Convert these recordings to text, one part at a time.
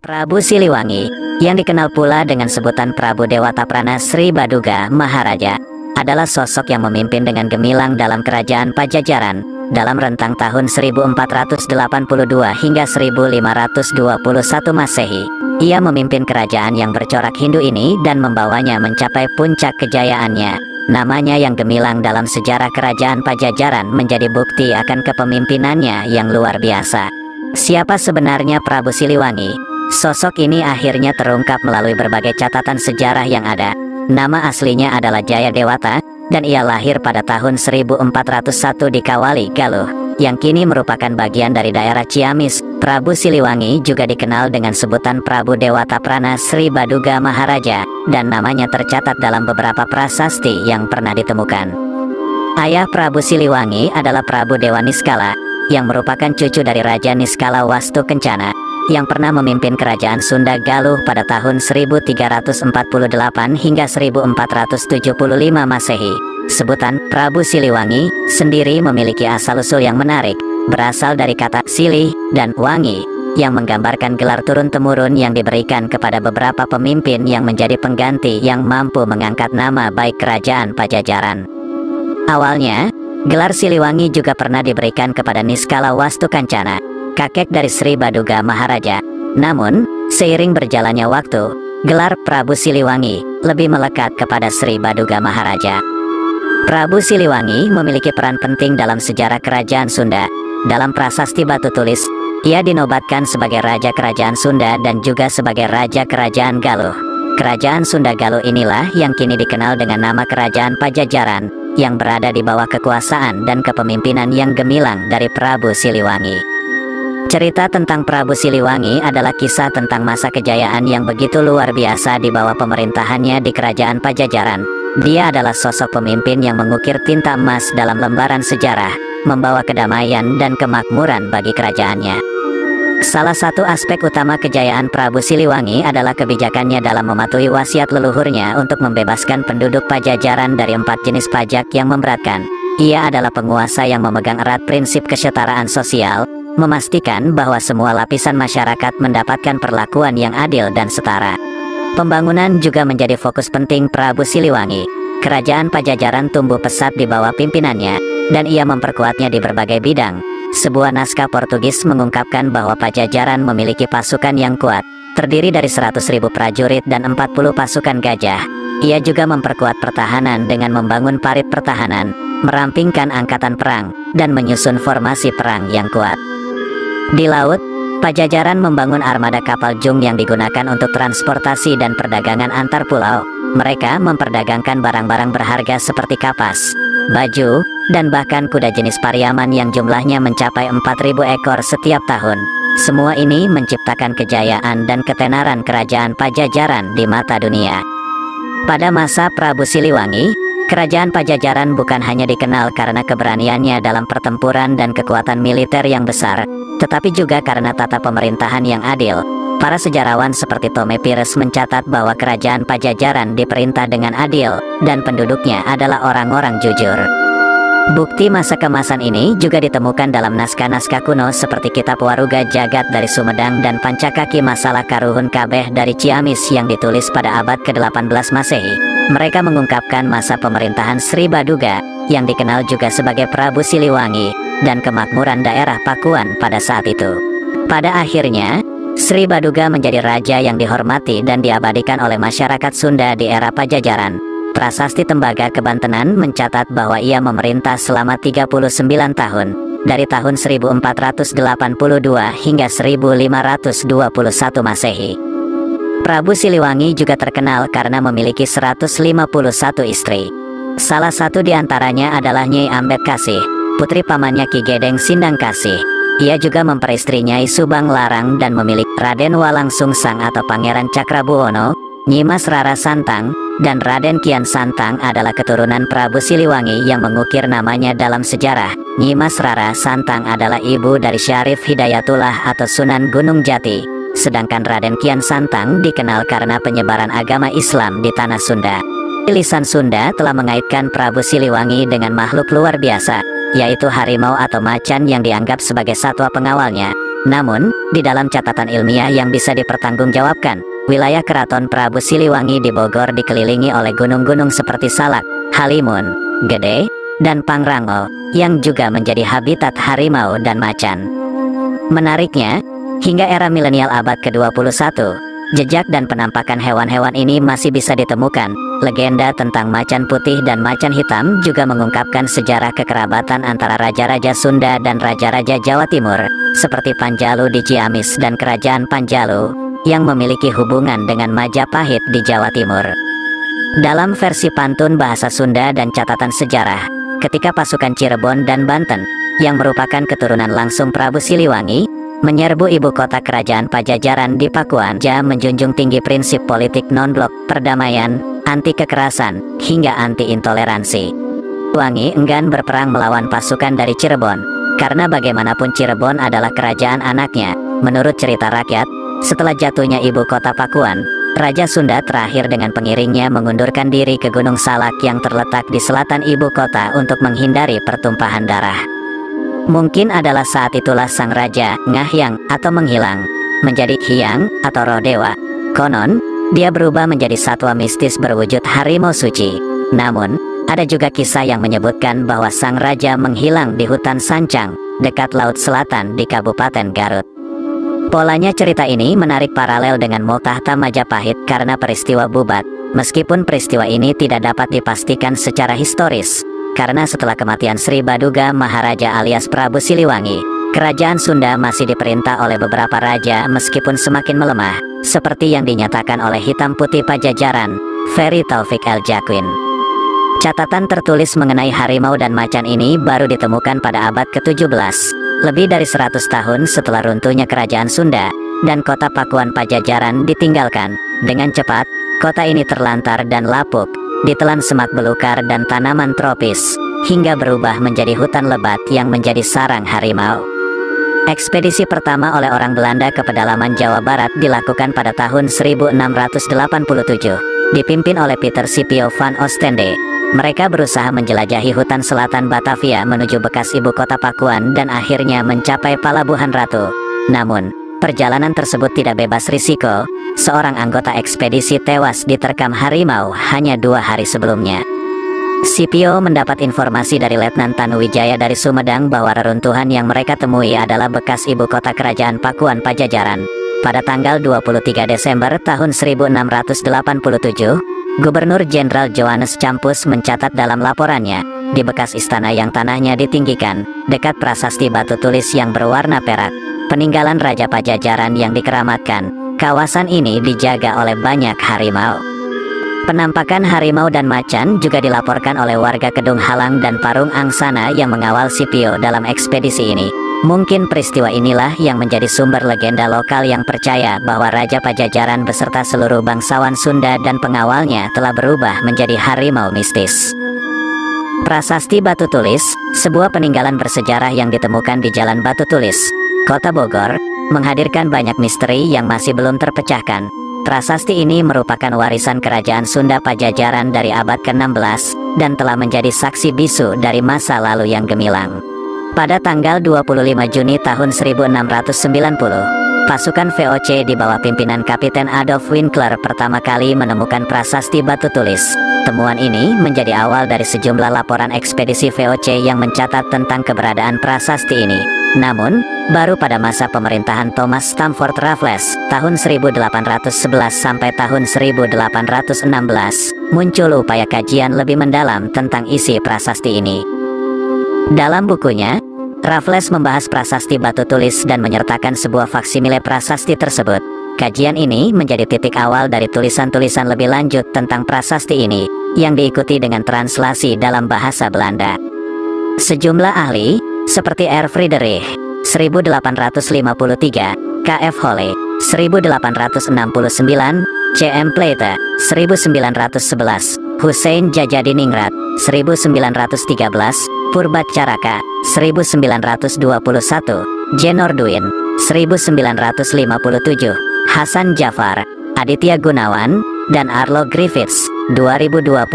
Prabu Siliwangi, yang dikenal pula dengan sebutan Prabu Dewataprana Sri Baduga Maharaja, adalah sosok yang memimpin dengan gemilang dalam kerajaan Pajajaran dalam rentang tahun 1482 hingga 1521 Masehi. Ia memimpin kerajaan yang bercorak Hindu ini dan membawanya mencapai puncak kejayaannya. Namanya yang gemilang dalam sejarah kerajaan Pajajaran menjadi bukti akan kepemimpinannya yang luar biasa. Siapa sebenarnya Prabu Siliwangi? Sosok ini akhirnya terungkap melalui berbagai catatan sejarah yang ada. Nama aslinya adalah Jaya Dewata, dan ia lahir pada tahun 1401 di Kawali, Galuh, yang kini merupakan bagian dari daerah Ciamis. Prabu Siliwangi juga dikenal dengan sebutan Prabu Dewataprana Sri Baduga Maharaja, dan namanya tercatat dalam beberapa prasasti yang pernah ditemukan. Ayah Prabu Siliwangi adalah Prabu Dewa Niskala, yang merupakan cucu dari Raja Niskala Wastu Kencana, yang pernah memimpin kerajaan Sunda Galuh pada tahun 1348 hingga 1475 Masehi. Sebutan Prabu Siliwangi sendiri memiliki asal-usul yang menarik, berasal dari kata silih dan wangi, yang menggambarkan gelar turun-temurun yang diberikan kepada beberapa pemimpin yang menjadi pengganti yang mampu mengangkat nama baik kerajaan Pajajaran. Awalnya, gelar Siliwangi juga pernah diberikan kepada Niskala Wastu Kancana, kakek dari Sri Baduga Maharaja. Namun, seiring berjalannya waktu, gelar Prabu Siliwangi lebih melekat kepada Sri Baduga Maharaja. Prabu Siliwangi memiliki peran penting dalam sejarah kerajaan Sunda. Dalam prasasti batu tulis, ia dinobatkan sebagai Raja Kerajaan Sunda dan juga sebagai Raja Kerajaan Galuh. Kerajaan Sunda Galuh inilah yang kini dikenal dengan nama Kerajaan Pajajaran, yang berada di bawah kekuasaan dan kepemimpinan yang gemilang dari Prabu Siliwangi. Cerita tentang Prabu Siliwangi adalah kisah tentang masa kejayaan yang begitu luar biasa di bawah pemerintahannya di kerajaan Pajajaran. Dia adalah sosok pemimpin yang mengukir tinta emas dalam lembaran sejarah, membawa kedamaian dan kemakmuran bagi kerajaannya. Salah satu aspek utama kejayaan Prabu Siliwangi adalah kebijakannya dalam mematuhi wasiat leluhurnya untuk membebaskan penduduk Pajajaran dari 4 jenis pajak yang memberatkan. Ia adalah penguasa yang memegang erat prinsip kesetaraan sosial, memastikan bahwa semua lapisan masyarakat mendapatkan perlakuan yang adil dan setara. Pembangunan juga menjadi fokus penting Prabu Siliwangi. Kerajaan Pajajaran tumbuh pesat di bawah pimpinannya, dan ia memperkuatnya di berbagai bidang. Sebuah naskah Portugis mengungkapkan bahwa Pajajaran memiliki pasukan yang kuat, terdiri dari 100.000 prajurit dan 40 pasukan gajah. Ia juga memperkuat pertahanan dengan membangun parit pertahanan, merampingkan angkatan perang, dan menyusun formasi perang yang kuat. Di laut, Pajajaran membangun armada kapal jung yang digunakan untuk transportasi dan perdagangan antar pulau. Mereka memperdagangkan barang-barang berharga seperti kapas, baju, dan bahkan kuda jenis Pariaman yang jumlahnya mencapai 4.000 ekor setiap tahun. Semua ini menciptakan kejayaan dan ketenaran kerajaan Pajajaran di mata dunia. Pada masa Prabu Siliwangi, kerajaan Pajajaran bukan hanya dikenal karena keberaniannya dalam pertempuran dan kekuatan militer yang besar, tetapi juga karena tata pemerintahan yang adil. Para sejarawan seperti Tome Pires mencatat bahwa kerajaan Pajajaran diperintah dengan adil, dan penduduknya adalah orang-orang jujur. Bukti masa kemasan ini juga ditemukan dalam naskah-naskah kuno seperti Kitab Waruga Jagat dari Sumedang dan Pancakaki Masalah Karuhun Kabeh dari Ciamis yang ditulis pada abad ke-18 Masehi. Mereka mengungkapkan masa pemerintahan Sri Baduga, yang dikenal juga sebagai Prabu Siliwangi, dan kemakmuran daerah Pakuan pada saat itu. Pada akhirnya, Sri Baduga menjadi raja yang dihormati dan diabadikan oleh masyarakat Sunda di era Pajajaran. Prasasti Tembaga Kebantenan mencatat bahwa ia memerintah selama 39 tahun, dari tahun 1482 hingga 1521 Masehi. Prabu Siliwangi juga terkenal karena memiliki 151 istri. Salah satu di antaranya adalah Nyai Ambet Kasih, putri pamannya Ki Gedeng Sindang Kasih. Ia juga memperistri Nyai Subang Larang dan memiliki Raden Walang Sungsang atau Pangeran Cakrabuwono. Nyimas Rara Santang dan Raden Kian Santang adalah keturunan Prabu Siliwangi yang mengukir namanya dalam sejarah. Nyimas Rara Santang adalah ibu dari Syarif Hidayatullah atau Sunan Gunung Jati, sedangkan Raden Kian Santang dikenal karena penyebaran agama Islam di tanah Sunda. Lisan Sunda telah mengaitkan Prabu Siliwangi dengan makhluk luar biasa, yaitu harimau atau macan yang dianggap sebagai satwa pengawalnya. Namun, di dalam catatan ilmiah yang bisa dipertanggungjawabkan, wilayah keraton Prabu Siliwangi di Bogor dikelilingi oleh gunung-gunung seperti Salak, Halimun, Gede, dan Pangrango, yang juga menjadi habitat harimau dan macan. Menariknya, hingga era milenial abad ke-21, jejak dan penampakan hewan-hewan ini masih bisa ditemukan. Legenda tentang macan putih dan macan hitam juga mengungkapkan sejarah kekerabatan antara raja-raja Sunda dan raja-raja Jawa Timur, seperti Panjalu di Ciamis dan Kerajaan Panjalu, yang memiliki hubungan dengan Majapahit di Jawa Timur. Dalam versi pantun bahasa Sunda dan catatan sejarah, ketika pasukan Cirebon dan Banten, yang merupakan keturunan langsung Prabu Siliwangi, menyerbu ibu kota kerajaan Pajajaran di Pakuan, menjunjung tinggi prinsip politik non-blok, perdamaian, anti kekerasan, hingga anti intoleransi. Siliwangi enggan berperang melawan pasukan dari Cirebon, karena bagaimanapun Cirebon adalah kerajaan anaknya. Menurut cerita rakyat, setelah jatuhnya ibu kota Pakuan, Raja Sunda terakhir dengan pengiringnya mengundurkan diri ke Gunung Salak yang terletak di selatan ibu kota untuk menghindari pertumpahan darah. Mungkin adalah saat itulah sang raja ngahyang atau menghilang, menjadi hiang atau roh dewa. Konon, dia berubah menjadi satwa mistis berwujud harimau suci. Namun, ada juga kisah yang menyebutkan bahwa sang raja menghilang di hutan Sancang, dekat Laut Selatan di Kabupaten Garut. Polanya cerita ini menarik paralel dengan Multahta Majapahit karena peristiwa Bubat, meskipun peristiwa ini tidak dapat dipastikan secara historis. Karena setelah kematian Sri Baduga Maharaja alias Prabu Siliwangi, kerajaan Sunda masih diperintah oleh beberapa raja meskipun semakin melemah, seperti yang dinyatakan oleh Hitam Putih Pajajaran, Ferry Taufik El Jaquin. Catatan tertulis mengenai harimau dan macan ini baru ditemukan pada abad ke-17, lebih dari 100 tahun setelah runtuhnya kerajaan Sunda, dan kota Pakuan Pajajaran ditinggalkan. Dengan cepat, kota ini terlantar dan lapuk, ditelan semak belukar dan tanaman tropis, hingga berubah menjadi hutan lebat yang menjadi sarang harimau. Ekspedisi pertama oleh orang Belanda ke pedalaman Jawa Barat dilakukan pada tahun 1687, dipimpin oleh Peter Scipio van Ostende. Mereka berusaha menjelajahi hutan selatan Batavia menuju bekas ibu kota Pakuan dan akhirnya mencapai Palabuhan Ratu. Namun, perjalanan tersebut tidak bebas risiko. Seorang anggota ekspedisi tewas diterkam harimau hanya 2 hari sebelumnya. Scipio mendapat informasi dari Letnan Tanuwijaya dari Sumedang bahwa reruntuhan yang mereka temui adalah bekas ibu kota kerajaan Pakuan Pajajaran. Pada tanggal 23 Desember tahun 1687, Gubernur Jenderal Johannes Campus mencatat dalam laporannya, di bekas istana yang tanahnya ditinggikan, dekat prasasti batu tulis yang berwarna perak, peninggalan Raja Pajajaran yang dikeramatkan, kawasan ini dijaga oleh banyak harimau. Penampakan harimau dan macan juga dilaporkan oleh warga Kedung Halang dan Parung Angsana yang mengawal Scipio dalam ekspedisi ini. Mungkin peristiwa inilah yang menjadi sumber legenda lokal yang percaya bahwa Raja Pajajaran beserta seluruh bangsawan Sunda dan pengawalnya telah berubah menjadi harimau mistis. Prasasti Batu Tulis, sebuah peninggalan bersejarah yang ditemukan di Jalan Batu Tulis, Kota Bogor, menghadirkan banyak misteri yang masih belum terpecahkan. Prasasti ini merupakan warisan kerajaan Sunda Pajajaran dari abad ke-16, dan telah menjadi saksi bisu dari masa lalu yang gemilang. Pada tanggal 25 Juni tahun 1690, pasukan VOC di bawah pimpinan Kapiten Adolf Winkler pertama kali menemukan prasasti batu tulis. Temuan ini menjadi awal dari sejumlah laporan ekspedisi VOC yang mencatat tentang keberadaan prasasti ini. Namun, baru pada masa pemerintahan Thomas Stamford Raffles, tahun 1811 sampai tahun 1816, muncul upaya kajian lebih mendalam tentang isi prasasti ini. Dalam bukunya, Raffles membahas prasasti batu tulis dan menyertakan sebuah faksimile prasasti tersebut. Kajian ini menjadi titik awal dari tulisan-tulisan lebih lanjut tentang prasasti ini, yang diikuti dengan translasi dalam bahasa Belanda. Sejumlah ahli, seperti R. Friedrich, 1853, K.F. Holle, 1869, C.M. Plate, 1911, Hussein Jajadiningrat, 1913, Purbat Caraka, 1921, Jenorduin, 1957, Hasan Jafar, Aditya Gunawan, dan Arlo Griffiths, 2021,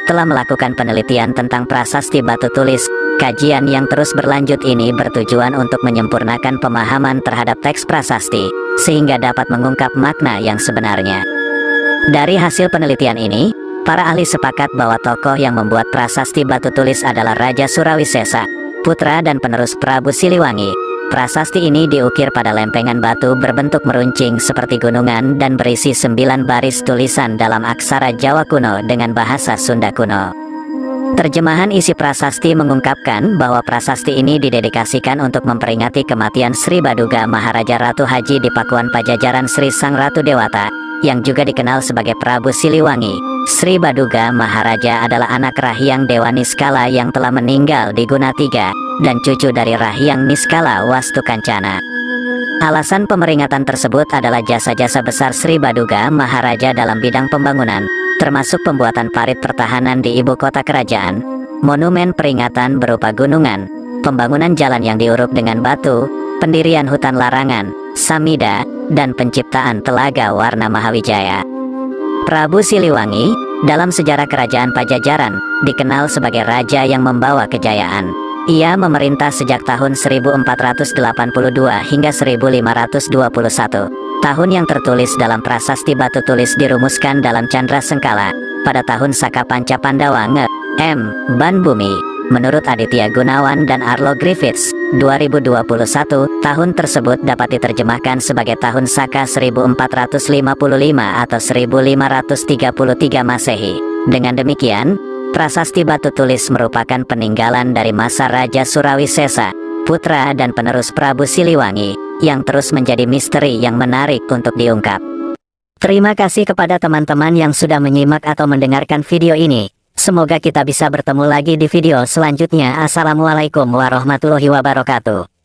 telah melakukan penelitian tentang prasasti batu tulis. Kajian yang terus berlanjut ini bertujuan untuk menyempurnakan pemahaman terhadap teks prasasti, sehingga dapat mengungkap makna yang sebenarnya. Dari hasil penelitian ini, para ahli sepakat bahwa tokoh yang membuat prasasti batu tulis adalah Raja Surawisesa, putra dan penerus Prabu Siliwangi. Prasasti ini diukir pada lempengan batu berbentuk meruncing seperti gunungan dan berisi 9 baris tulisan dalam aksara Jawa kuno dengan bahasa Sunda kuno. Terjemahan isi prasasti mengungkapkan bahwa prasasti ini didedikasikan untuk memperingati kematian Sri Baduga Maharaja Ratu Haji di Pakuan Pajajaran Sri Sang Ratu Dewata, yang juga dikenal sebagai Prabu Siliwangi. Sri Baduga Maharaja adalah anak Rahyang Dewa Niskala yang telah meninggal di Gunatiga, dan cucu dari Rahyang Niskala Wastu Kancana. Alasan pemeringatan tersebut adalah jasa-jasa besar Sri Baduga Maharaja dalam bidang pembangunan, termasuk pembuatan parit pertahanan di ibu kota kerajaan, monumen peringatan berupa gunungan, pembangunan jalan yang diuruk dengan batu, pendirian hutan larangan, samida, dan penciptaan Telaga Warna Mahawijaya. Prabu Siliwangi, dalam sejarah kerajaan Pajajaran, dikenal sebagai raja yang membawa kejayaan. Ia memerintah sejak tahun 1482 hingga 1521. Tahun yang tertulis dalam prasasti batu tulis dirumuskan dalam Candra Sengkala, pada tahun Saka Panca Pandawa Nge.M. Ban Bumi. Menurut Aditya Gunawan dan Arlo Griffiths, 2021, tahun tersebut dapat diterjemahkan sebagai tahun Saka 1455 atau 1533 Masehi. Dengan demikian, prasasti batu tulis merupakan peninggalan dari masa Raja Surawisesa, putra dan penerus Prabu Siliwangi, yang terus menjadi misteri yang menarik untuk diungkap. Terima kasih kepada teman-teman yang sudah menyimak atau mendengarkan video ini. Semoga kita bisa bertemu lagi di video selanjutnya. Assalamualaikum warahmatullahi wabarakatuh.